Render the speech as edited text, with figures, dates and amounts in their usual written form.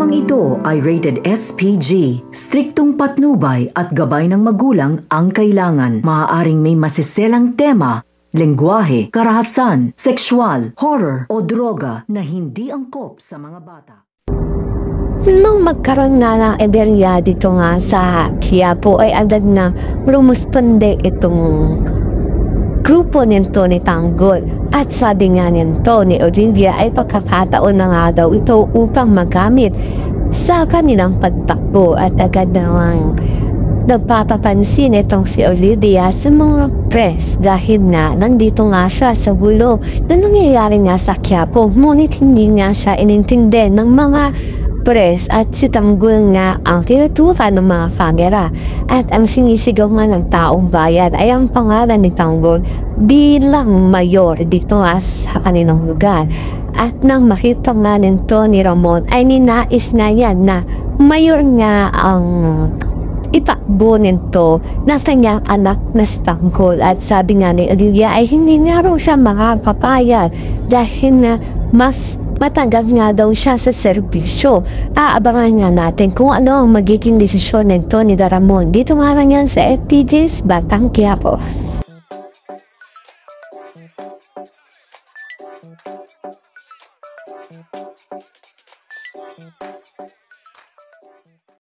Programang ito ay rated SPG. Striktong patnubay at gabay ng magulang ang kailangan. Maaaring may masiselang tema, lengguwahe, karahasan, sexual, horror o droga na hindi angkop sa mga bata. Nung magkaroon nga ng eberya dito nga sa Quiapo ay agad na rumusponde itong grupo nito ni Tanggol. At sabi nga nito ni Olivia ay pagkakataon na nga daw ito upang magamit sa kanilang pagtakbo. At agad namang nagpapapansin itong si Olivia sa mga press dahil na nandito nga siya sa bulo na nangyayari nga sa Quiapo. Ngunit hindi nga siya inintindi ng mga press at si Tanggol nga ang tinutukan ng mga kamera. At ang sinisigaw nga ng taong bayan ay ang pangalan ni Tanggol bilang mayor dito sa kanilang lugar. At nang makita nga nito ni Ramon ay ninais na yan na mayor nga ang itakbo nito na kanyang anak na si Tanggol. At sabi nga ni Olivia ay hindi nga raw siya makapapayag dahil na mas matagal nga daw siya sa serbisyo. Aabangan nga natin kung ano ang magiging desisyon nito ni Ramon. Dito nga lang yan sa FPJ's Batang Quiapo.